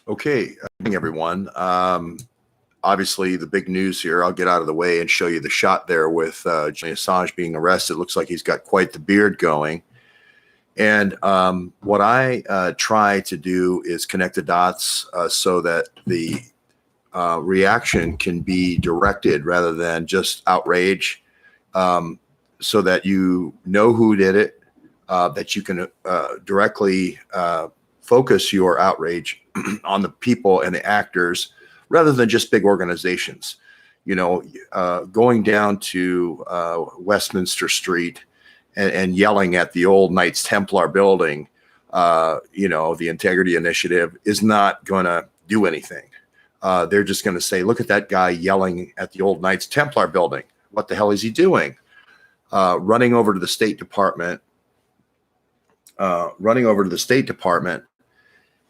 Okay, good evening, everyone. Obviously, the big news here, I'll get out of the way and show you the shot there with Julian Assange being arrested. It looks like he's got quite the beard going. And what I try to do is connect the dots so that the reaction can be directed rather than just outrage, so that you know who did it, that you can directly focus your outrage on the people and the actors rather than just big organizations. You know, going down to Westminster Street and yelling at the old Knights Templar building, you know, the Integrity Initiative is not going to do anything. They're just going to say, look at that guy yelling at the old Knights Templar building. What the hell is he doing? Running over to the State Department,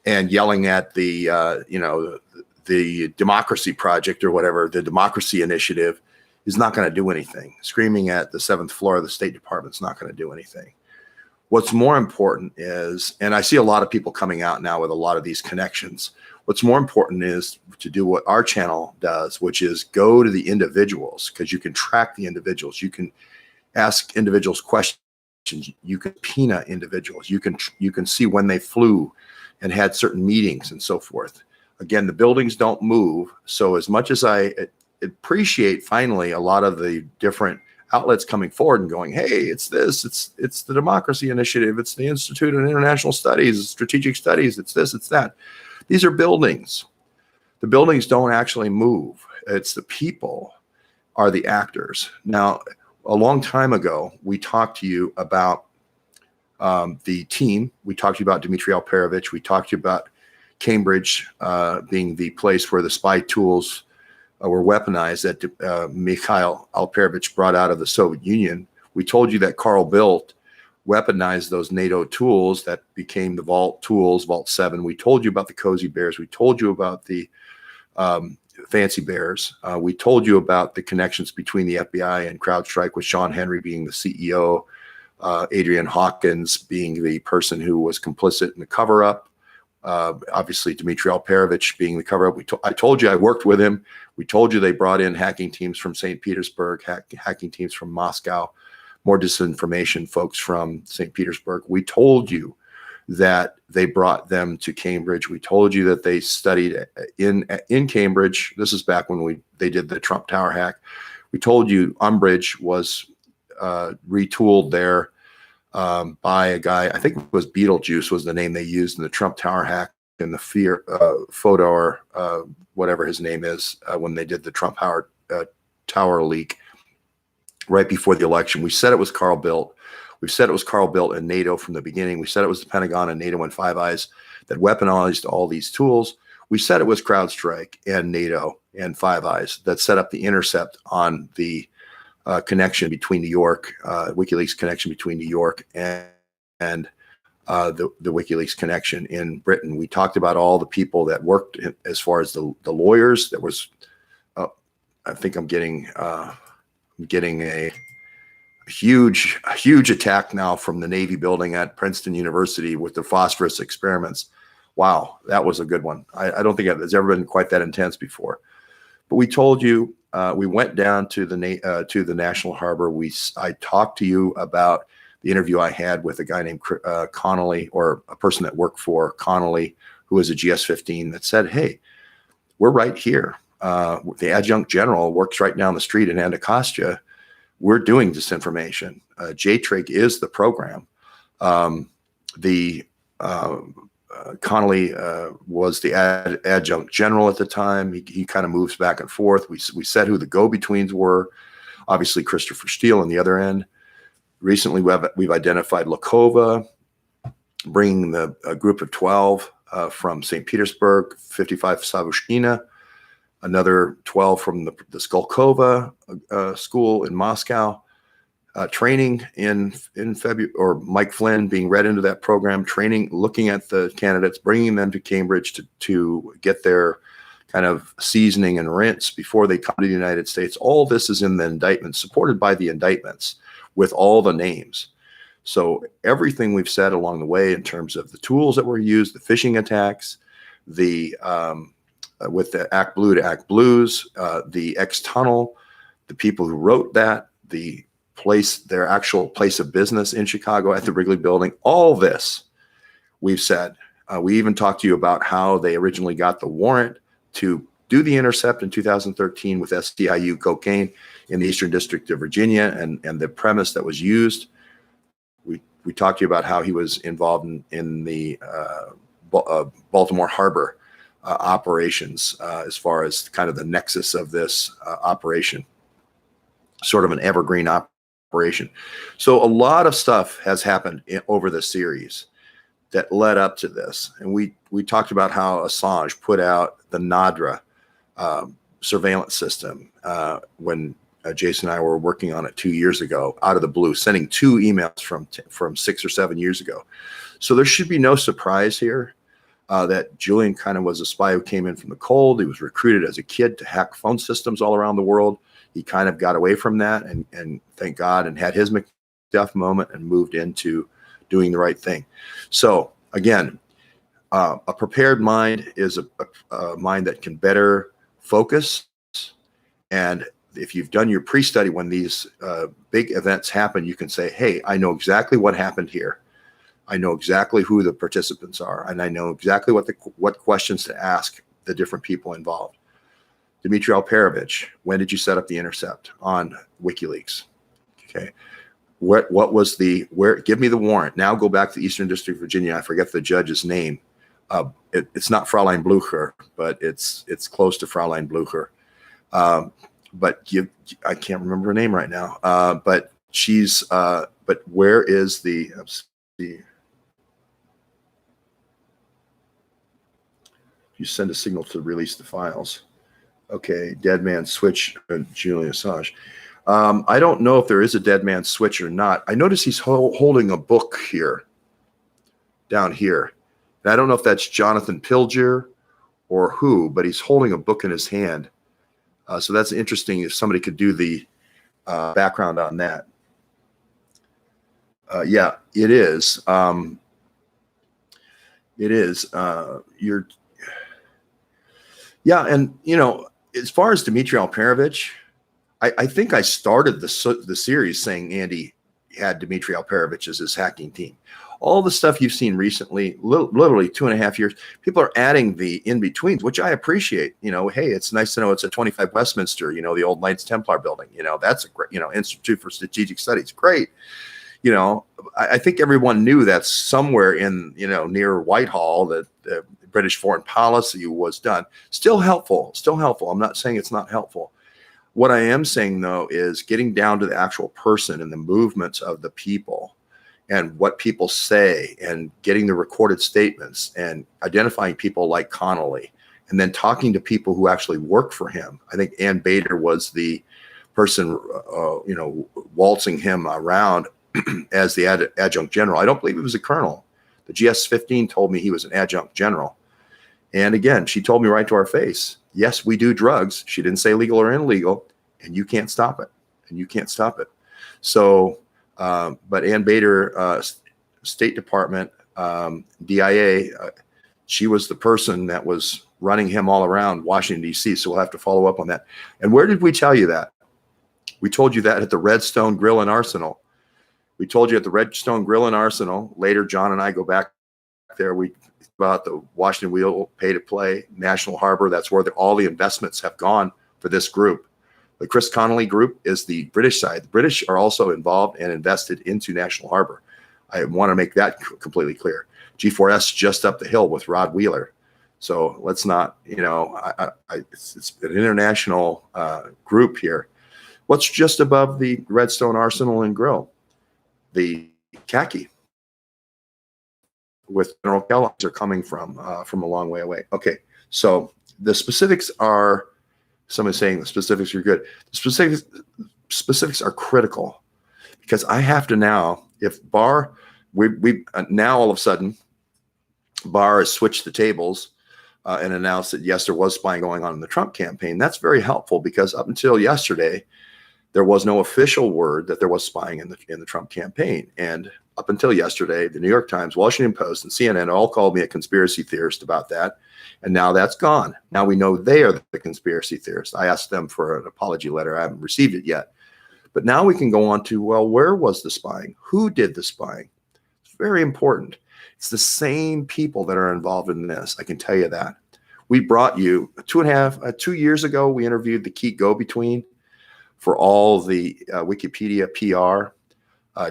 and yelling at the, you know, the Democracy Project or whatever, the Democracy Initiative, is not going to do anything. Screaming at the 7th floor of the State Department is not going to do anything. What's more important is, and I see a lot of people coming out now with a lot of these connections. What's more important is to do what our channel does, which is go to the individuals, because you can track the individuals. You can ask individuals questions. You can subpoena individuals. You can see when they flew and had certain meetings and so forth. Again, the buildings don't move. So as much as I appreciate finally a lot of the different outlets coming forward and going, hey, it's this, it's the Democracy Initiative, it's the Institute of International Studies, Strategic Studies, it's this, it's that. These are buildings. The buildings don't actually move. It's the people are the actors. Now, a long time ago, we talked to you about the team. We talked to you about Dmitry Alperovitch. We talked to you about Cambridge being the place where the spy tools were weaponized that Mikhail Alperovitch brought out of the Soviet Union. We told you that Carl Bildt weaponized those NATO tools that became the Vault tools, Vault 7. We told you about the Cozy Bears. We told you about the Fancy Bears. We told you about the connections between the FBI and CrowdStrike, with Sean Henry being the CEO, Adrian Hawkins being the person who was complicit in the cover-up. Obviously, Dmitry Alperovitch being the cover-up. I told you I worked with him. We told you they brought in hacking teams from St. Petersburg, hacking teams from Moscow, more disinformation folks from St. Petersburg. We told you that they brought them to Cambridge. We told you that they studied in Cambridge. This is back when they did the Trump Tower hack. We told you Umbridge was retooled there by a guy, I think it was Beetlejuice was the name they used in the Trump Tower hack, in the fear photo, or whatever his name is, when they did the Trump Tower leak right before the election. We said it was Carl Bildt. We said it was Carl Bildt and NATO from the beginning. We said it was the Pentagon and NATO and Five Eyes that weaponized all these tools. We said it was CrowdStrike and NATO and Five Eyes that set up the intercept on the connection between New York, WikiLeaks connection between New York and the WikiLeaks connection in Britain. We talked about all the people that worked as far as the lawyers. There was, I think I'm getting a huge attack now from the Navy building at Princeton University with the phosphorus experiments. Wow, that was a good one. I don't think it's ever been quite that intense before. But we told you, we went down to the National Harbor. I talked to you about the interview I had with a guy named Connolly, or a person that worked for Connolly, who was a GS-15, that said, hey, we're right here. The adjunct general works right down the street in Anacostia. We're doing disinformation. JTRIG is the program. Connolly was the adjunct general at the time. He kind of moves back and forth. We said who the go-betweens were. Obviously, Christopher Steele on the other end. Recently, we've identified Lakova, bringing a group of 12 from St. Petersburg, 55 Savushkina, another 12 from the Skolkovo school in Moscow, training in February, or Mike Flynn being read into that program, training, looking at the candidates, bringing them to Cambridge to get their kind of seasoning and rinse before they come to the United States. All this is in the indictments, supported by the indictments with all the names. So everything we've said along the way in terms of the tools that were used, the phishing attacks, the with the Act Blue to Act Blues, the X tunnel, the people who wrote that, the place, their actual place of business in Chicago at the Wrigley Building, all this we've said. We even talked to you about how they originally got the warrant to do the intercept in 2013 with STIU cocaine in the Eastern District of Virginia, and the premise that was used. We talked to you about how he was involved in the Baltimore Harbor operations as far as kind of the nexus of this operation, sort of an evergreen operation. So a lot of stuff has happened over the series that led up to this. And we talked about how Assange put out the NADRA surveillance system when Jason and I were working on it 2 years ago, out of the blue, sending 2 emails from 6 or 7 years ago. So there should be no surprise here that Julian kind of was a spy who came in from the cold. He was recruited as a kid to hack phone systems all around the world. He kind of got away from that, and thank God, and had his McDuff moment and moved into doing the right thing. So again, a prepared mind is a mind that can better focus. And if you've done your pre-study, when these big events happen, you can say, hey, I know exactly what happened here. I know exactly who the participants are, and I know exactly what questions to ask the different people involved. Dmitry Alperovich, when did you set up the intercept on WikiLeaks? Okay. What was give me the warrant. Now go back to the Eastern District of Virginia. I forget the judge's name. It's not Fraulein Blucher, but it's close to Fraulein Blucher. But I can't remember her name right now. But she's, but where is the, let's see. You send a signal to release the files. Okay, dead man switch, Julian Assange. I don't know if there is a dead man switch or not. I notice he's holding a book here, down here. And I don't know if that's Jonathan Pilger or who, but he's holding a book in his hand. So that's interesting if somebody could do the background on that. Yeah, it is. It is. Yeah, and you know, as far as Dmitry Alperovich, I think I started the series saying Andy had Dmitry Alperovich as his hacking team. All the stuff you've seen recently, literally 2.5 years, people are adding the in-betweens, which I appreciate. You know, hey, it's nice to know it's at 25 Westminster, you know, the old Knights Templar building. You know, that's a great, you know, Institute for Strategic Studies. Great. You know, I think everyone knew that somewhere in, you know, near Whitehall that the British foreign policy was done. Still helpful, still helpful. I'm not saying it's not helpful. What I am saying, though, is getting down to the actual person and the movements of the people and what people say and getting the recorded statements and identifying people like Connolly and then talking to people who actually work for him. I think Ann Bader was the person, you know, waltzing him around as the adjunct general. I don't believe he was a colonel. The GS-15 told me he was an adjunct general. And again, she told me right to our face, yes, we do drugs. She didn't say legal or illegal, and you can't stop it. And you can't stop it. So, but Ann Bader, State Department, DIA, she was the person that was running him all around Washington, D.C. So we'll have to follow up on that. And where did we tell you that? We told you that at the Redstone Grill and Arsenal. We told you at the Redstone Grill and Arsenal. Later, John and I go back there. We about the Washington Wheel, Pay to Play, National Harbor. That's where all the investments have gone for this group. The Chris Connolly group is the British side. The British are also involved and invested into National Harbor. I want to make that completely clear. G4S just up the hill with Rod Wheeler. So let's not, you know, it's an international group here. What's just above the Redstone Arsenal and Grill? The khaki with General Kellogg's are coming from a long way away. Okay, so the specifics are, someone's saying the specifics are good. The specifics are critical because I have to now, if Barr, we now all of a sudden, Barr has switched the tables and announced that yes, there was spying going on in the Trump campaign. That's very helpful because up until yesterday, there was no official word that there was spying in the Trump campaign. And up until yesterday, the New York Times, Washington Post, and CNN all called me a conspiracy theorist about that. And now that's gone. Now we know they are the conspiracy theorists. I asked them for an apology letter. I haven't received it yet. But now we can go on to, well, where was the spying? Who did the spying? It's very important. It's the same people that are involved in this. I can tell you that. We brought you 2 years ago, we interviewed the key go-between for all the Wikipedia PR,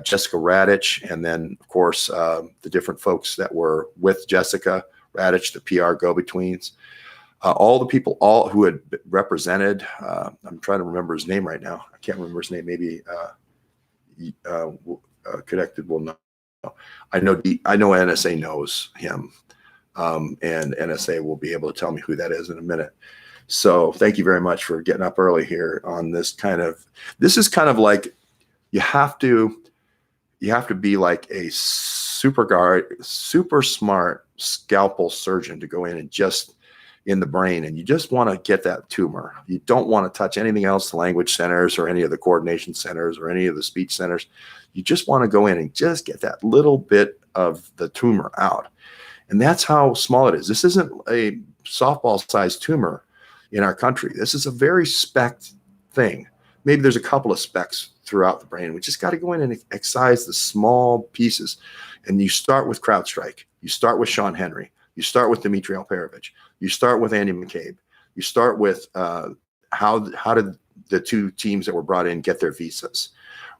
Jessica Radich, and then, of course, the different folks that were with Jessica Radich, the PR go-betweens. All the people, all who had represented, I'm trying to remember his name right now. I can't remember his name. Maybe Connected will know. I know NSA knows him, and NSA will be able to tell me who that is in a minute. So thank you very much for getting up early here on this this is kind of like you have to be like a super smart scalpel surgeon to go in and just in the brain, and you just want to get that tumor. You don't want to touch anything else, the language centers or any of the coordination centers or any of the speech centers. You just want to go in and just get that little bit of the tumor out. And that's how small it is. This isn't a softball-sized tumor in our country. This is a very specked thing. Maybe there's a couple of specks throughout the brain. We just got to go in and excise the small pieces. And you start with CrowdStrike. You start with Sean Henry. You start with Dmitry Alperovich. You start with Andy McCabe. You start with how did the two teams that were brought in get their visas,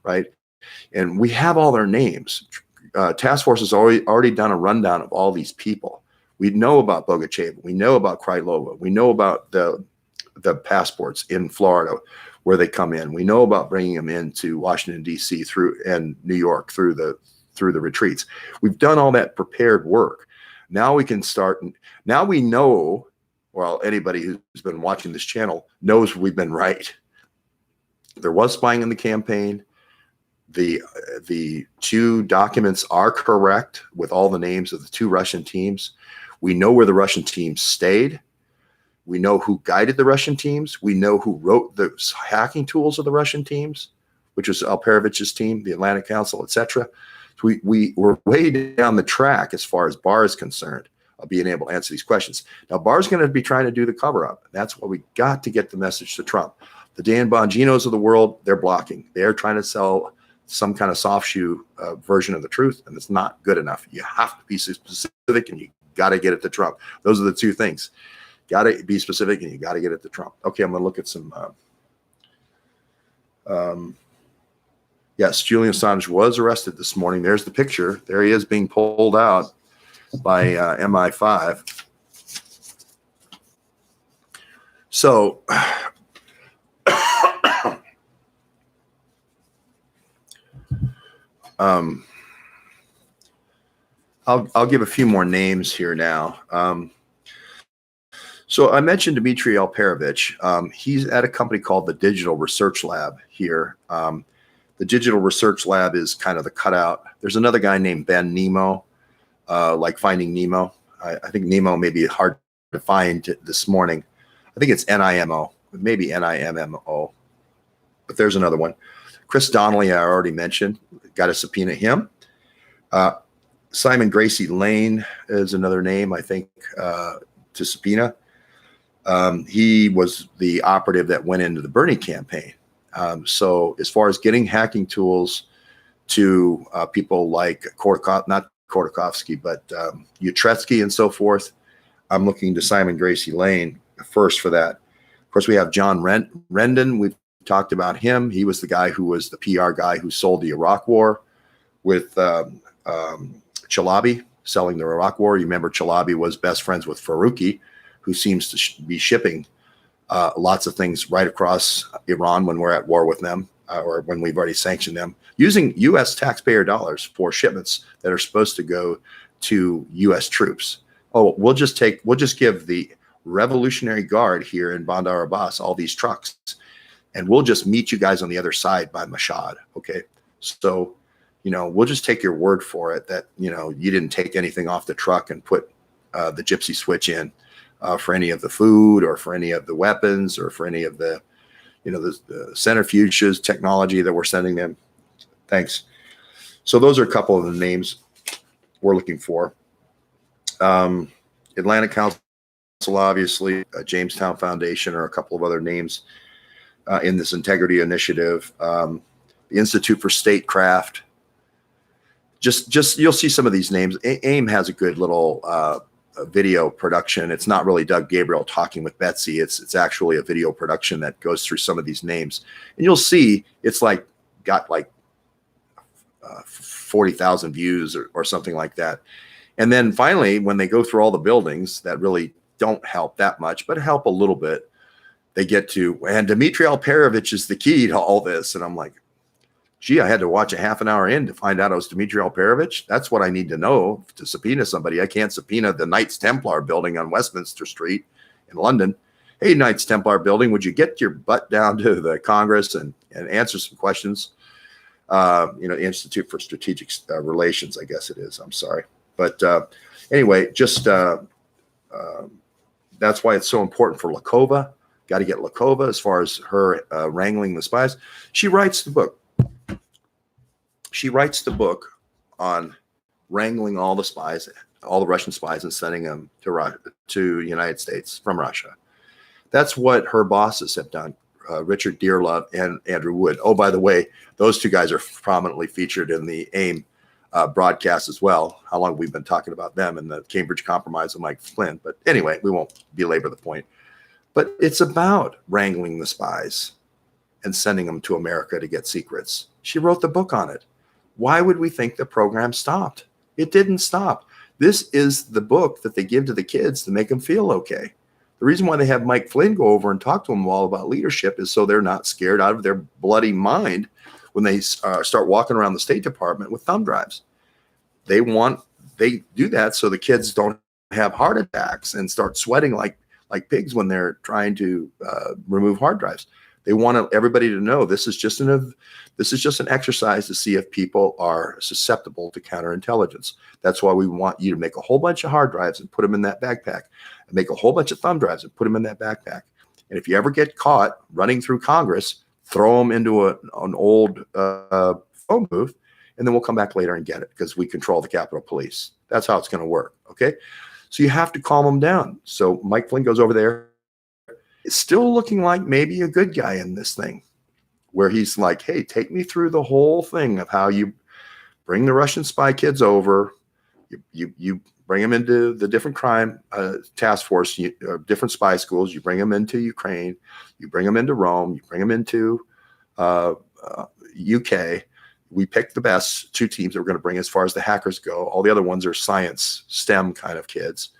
right? And we have all their names. Task Force has already done a rundown of all these people. We know about Bogacheva. We know about Krylova. We know about the passports in Florida where they come in. We know about bringing them into Washington, D.C. and New York through the retreats. We've done all that prepared work. Now we can start. Now we know, well, anybody who's been watching this channel knows we've been right. There was spying in the campaign. The two documents are correct with all the names of the two Russian teams. We know where the Russian teams stayed. We know who guided the Russian teams. We know who wrote the hacking tools of the Russian teams, which was Alperovich's team, the Atlantic Council, etc. So we were way down the track as far as Barr is concerned of being able to answer these questions. Now, Barr's going to be trying to do the cover-up. That's why we got to get the message to Trump. The Dan Bonginos of the world, they're blocking. They're trying to sell some kind of soft shoe version of the truth, and it's not good enough. You have to be specific, and you got to get it to Trump. Those are the two things. Got to be specific, and you got to get it to Trump. Okay, I'm going to look at some. Yes, Julian Assange was arrested this morning. There's the picture. There he is being pulled out by MI5. So I'll give a few more names here now. So I mentioned Dmitry Alperovich. He's at a company called the Digital Research Lab here. The Digital Research Lab is kind of the cutout. There's another guy named Ben Nemo, like Finding Nemo. I think Nemo may be hard to find this morning. I think it's NIMO, maybe NIMMO, but there's another one. Chris Donnelly, I already mentioned, got to subpoena him. Simon Gracie Lane is another name, I think, to subpoena. He was the operative that went into the Bernie campaign. So as far as getting hacking tools to people like not Khodorkovsky, but Utretsky and so forth, I'm looking to Simon Gracie Lane first for that. Of course, we have John Rendon. We've talked about him. He was the guy who was the PR guy who sold the Iraq War with Chalabi, selling the Iraq War. You remember Chalabi was best friends with Farouki, who seems to be shipping lots of things right across Iran when we're at war with them, or when we've already sanctioned them, using U.S. taxpayer dollars for shipments that are supposed to go to U.S. troops. Oh, we'll just give the Revolutionary Guard here in Bandar Abbas all these trucks, and we'll just meet you guys on the other side by Mashhad. Okay, so we'll just take your word for it that you didn't take anything off the truck and put the gypsy switch in. For any of the food or for any of the weapons or for any of the, the centrifuges technology that we're sending them. Thanks. So those are a couple of the names we're looking for. Atlantic Council, obviously, Jamestown Foundation, or a couple of other names in this integrity initiative. The Institute for Statecraft. Just you'll see some of these names. AIM has a good little video production. It's not really Doug Gabriel talking with Betsy. It's actually a video production that goes through some of these names, and you'll see it's like got like 40,000 views or something like that. And then finally, when they go through all the buildings that really don't help that much, but help a little bit, they get to, and Dmitry Alperovich is the key to all this. And I'm like, gee, I had to watch a half an hour in to find out it was Dmitry Alperovich. That's what I need to know to subpoena somebody. I can't subpoena the Knights Templar building on Westminster Street in London. Hey, Knights Templar building, would you get your butt down to the Congress and answer some questions? Institute for Strategic Relations, I guess it is. I'm sorry. But anyway, just that's why it's so important for Lakova. Got to get Lakova as far as her wrangling the spies. She writes the book. She writes the book on wrangling all the spies, all the Russian spies, and sending them to United States from Russia. That's what her bosses have done. Richard Dearlove and Andrew Wood. Oh, by the way, those two guys are prominently featured in the AIM broadcast as well. How long we've been talking about them and the Cambridge Compromise of Mike Flynn. But anyway, we won't belabor the point. But it's about wrangling the spies and sending them to America to get secrets. She wrote the book on it. Why would we think the program stopped? It didn't stop. This is the book that they give to the kids to make them feel okay. The reason why they have Mike Flynn go over and talk to them all about leadership is so they're not scared out of their bloody mind when they start walking around the State Department with thumb drives. They do that so the kids don't have heart attacks and start sweating like pigs when they're trying to remove hard drives. They want everybody to know this is just an exercise to see if people are susceptible to counterintelligence. That's why we want you to make a whole bunch of hard drives and put them in that backpack, and make a whole bunch of thumb drives and put them in that backpack. And if you ever get caught running through Congress, throw them into an old phone booth, and then we'll come back later and get it because we control the Capitol Police. That's how it's going to work. Okay. So you have to calm them down. So Mike Flynn goes over there. It's still looking like maybe a good guy in this thing, where he's like, hey, take me through the whole thing of how you bring the Russian spy kids over. You bring them into the different crime task force, different spy schools. You bring them into Ukraine. You bring them into Rome. You bring them into UK. We picked the best two teams that we're going to bring as far as the hackers go. All the other ones are science, STEM kind of kids.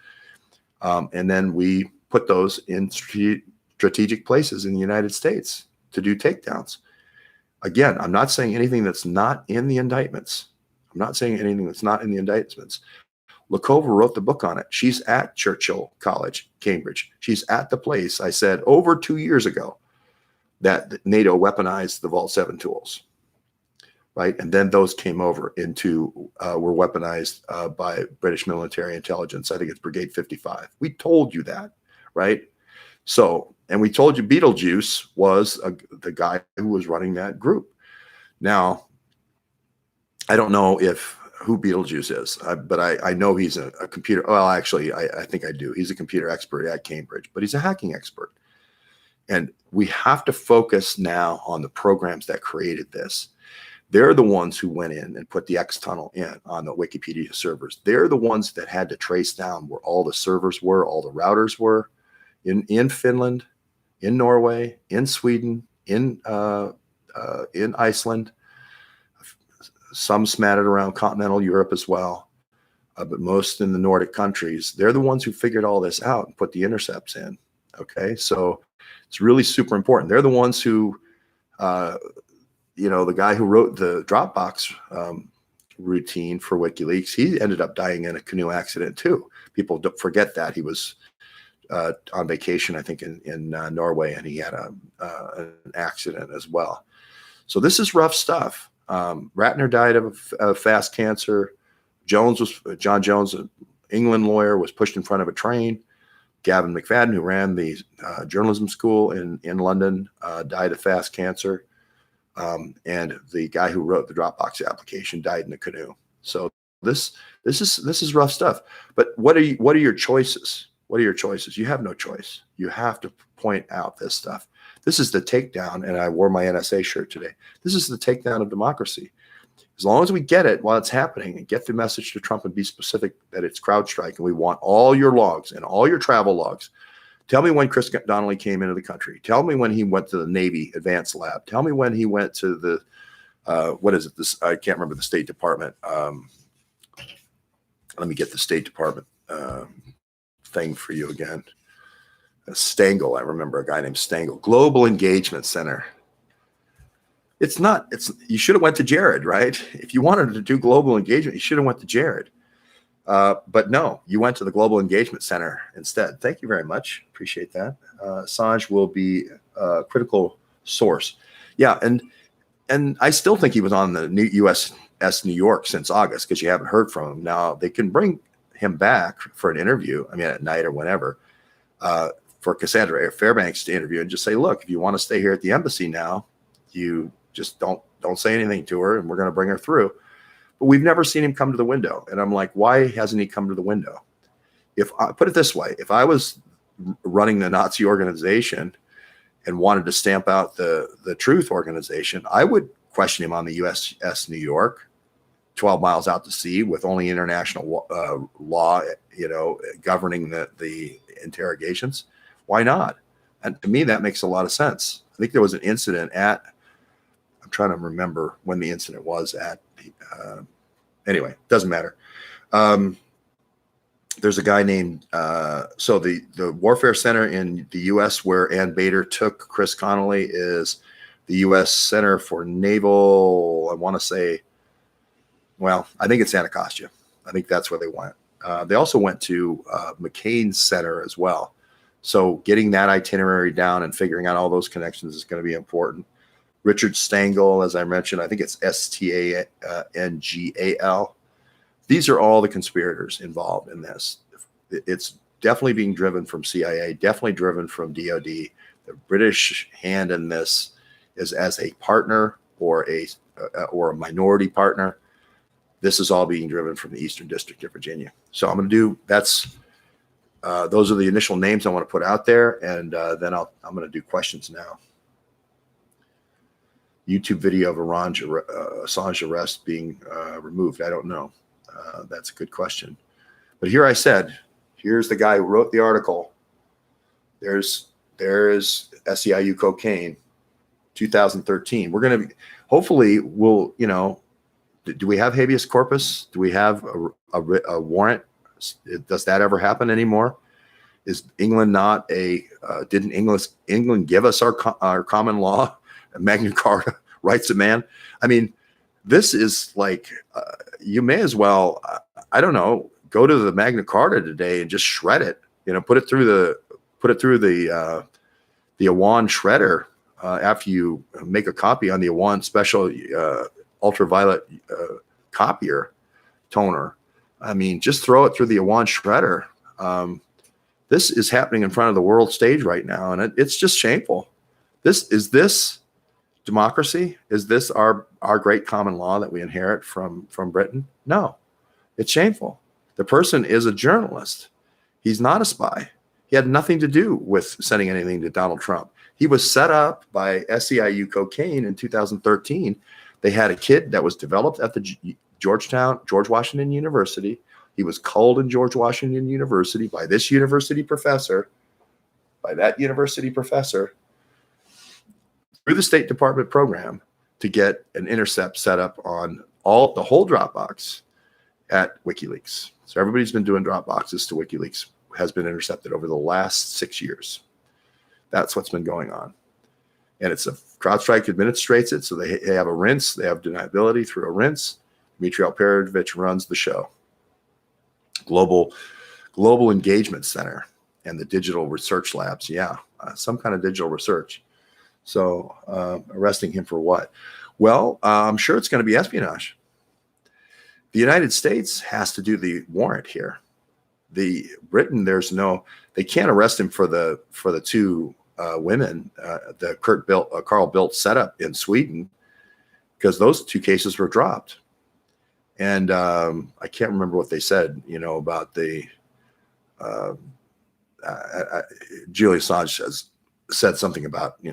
And then we put those in strategic places in the United States to do takedowns. Again, I'm not saying anything that's not in the indictments. I'm not saying anything that's not in the indictments. Lakova wrote the book on it. She's at Churchill College, Cambridge. She's at the place I said over 2 years ago that NATO weaponized the Vault 7 tools, right? And then those came over were weaponized by British military intelligence. I think it's Brigade 55. We told you that, right? So, and we told you Beetlejuice was the guy who was running that group. Now, I don't know who Beetlejuice is, but I know he's a computer. Well, actually, I think I do. He's a computer expert at Cambridge, but he's a hacking expert. And we have to focus now on the programs that created this. They're the ones who went in and put the X tunnel in on the Wikipedia servers. They're the ones that had to trace down where all the servers were, all the routers were in Finland, in Norway, in Sweden, in Iceland. Some smattered around continental Europe as well, but most in the Nordic countries. They're the ones who figured all this out and put the intercepts in. Okay, so it's really super important. They're the ones who, the guy who wrote the Dropbox routine for WikiLeaks, he ended up dying in a canoe accident too. People don't forget that. He was on vacation, I think, in Norway, and he had an accident as well. So this is rough stuff. Ratner died of fast cancer. John Jones, an England lawyer, was pushed in front of a train. Gavin McFadden, who ran the journalism school in London, died of fast cancer. And the guy who wrote the Dropbox application died in a canoe. So this is rough stuff. But what are your choices? What are your choices? You have no choice. You have to point out this stuff. This is the takedown, and I wore my NSA shirt today. This is the takedown of democracy. As long as we get it while it's happening and get the message to Trump and be specific that it's CrowdStrike and we want all your logs and all your travel logs. Tell me when Chris Donnelly came into the country. Tell me when he went to the Navy Advanced Lab. Tell me when he went to the, what is it? This, I can't remember the State Department. Let me get the State Department thing for you again. Stengel, I remember a guy named Stengel. Global Engagement Center. You should have went to Jared, right? If you wanted to do global engagement, you should have went to Jared. But no, you went to the Global Engagement Center instead. Thank you very much. Appreciate that. Assange will be a critical source. Yeah, and I still think he was on the USS New York since August because you haven't heard from him. Now, they can bring him back for an interview, I mean, at night or whenever, for Cassandra Fairbanks to interview and just say, look, if you want to stay here at the embassy now, you just don't say anything to her and we're going to bring her through. But we've never seen him come to the window. And I'm like, why hasn't he come to the window? If I put it this way, if I was running the Nazi organization and wanted to stamp out the Truth organization, I would question him on the USS New York, 12 miles out to sea with only international law, governing the interrogations. Why not? And to me, that makes a lot of sense. I think there was an incident I'm trying to remember when the incident was at, anyway, doesn't matter. There's a guy named, so the Warfare Center in the U.S. where Ann Bader took Chris Connolly is the U.S. Center for Naval, I want to say, well, I think it's Anacostia. I think that's where they went. They also went to McCain Center as well. So getting that itinerary down and figuring out all those connections is going to be important. Richard Stengel, as I mentioned, I think it's Stangal. These are all the conspirators involved in this. It's definitely being driven from CIA, definitely driven from DOD. The British hand in this is as a partner or a minority partner. This is all being driven from the Eastern District of Virginia. So I'm going to do those are the initial names I want to put out there, and then I'm going to do questions now. YouTube video of Assange arrest being removed. I don't know. That's a good question. But here's the guy who wrote the article. There's SEIU cocaine, 2013. We're going to hopefully do we have habeas corpus? Do we have a warrant? Does that ever happen anymore? Is England not didn't England give us our common law, Magna Carta, rights of man? I mean, this is like, you may as well, I don't know, go to the Magna Carta today and just shred it, put it through the Awan shredder after you make a copy on the Awan special ultraviolet copier toner. I mean, just throw it through the Awan shredder. This is happening in front of the world stage right now, and it's just shameful. Is this democracy? Is this our great common law that we inherit from Britain? No, it's shameful. The person is a journalist. He's not a spy. He had nothing to do with sending anything to Donald Trump. He was set up by SEIU cocaine in 2013. They had a kid that was developed at the George Washington University. He was culled in George Washington University by this university professor, through the State Department program to get an intercept set up on the whole Dropbox at WikiLeaks. So everybody's been doing Dropboxes to WikiLeaks has been intercepted over the last 6 years. That's what's been going on. And it's CrowdStrike administrates it. So they have a rinse. They have deniability through a rinse. Dmitry Alperovich runs the show. Global Engagement Center and the digital research labs. Yeah, some kind of digital research. So arresting him for what? Well, I'm sure it's going to be espionage. The United States has to do the warrant here. Britain, they can't arrest him for the two women, the Carl Bildt setup in Sweden. because those two cases were dropped. And I can't remember what they said, about the Julian Assange has said something about, they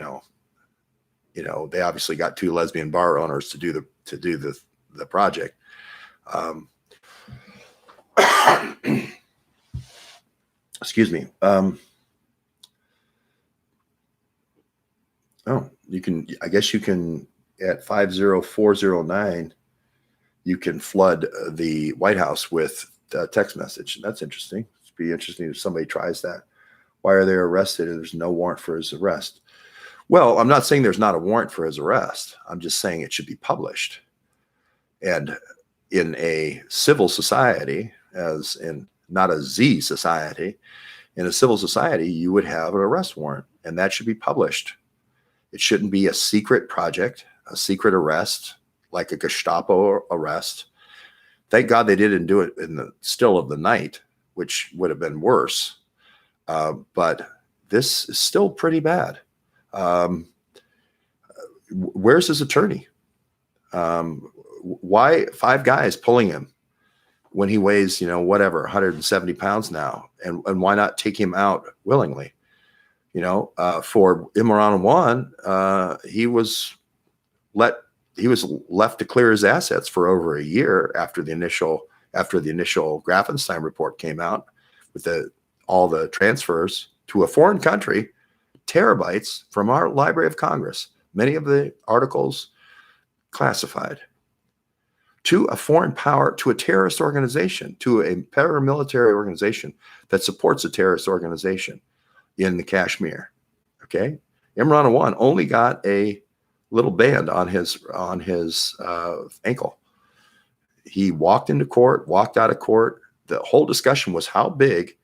obviously got two lesbian bar owners to do the project. Excuse me. I guess you can, at 50409, you can flood the White House with a text message. That's interesting. It'd be interesting if somebody tries that. Why are they arrested and there's no warrant for his arrest? Well, I'm not saying there's not a warrant for his arrest. I'm just saying it should be published. And in a civil society, as in not a Z society, in a civil society, you would have an arrest warrant, and that should be published. It shouldn't be a secret project, a secret arrest, like a Gestapo arrest. Thank God they didn't do it in the still of the night, which would have been worse. But this is still pretty bad. Where's his attorney? Why 5 guys pulling him when he weighs, 170 pounds now? And why not take him out willingly? For Imran Awan, he was left to clear his assets for over a year after the initial Grafenstine report came out with all the transfers to a foreign country, terabytes from our Library of Congress, many of the articles classified, to a foreign power, to a terrorist organization, to a paramilitary organization that supports a terrorist organization in the Kashmir. Okay, Imran Awan only got a little band on his ankle. He walked into court, walked out of court. The whole discussion was, how big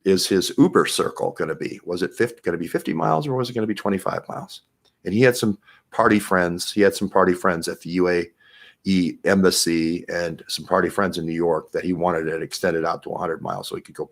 is his Uber circle going to be? Was it going to be 50 miles or was it going to be 25 miles? And he had some party friends. He had some party friends at the UAE embassy and some party friends in New York that he wanted it extended out to 100 miles so he could go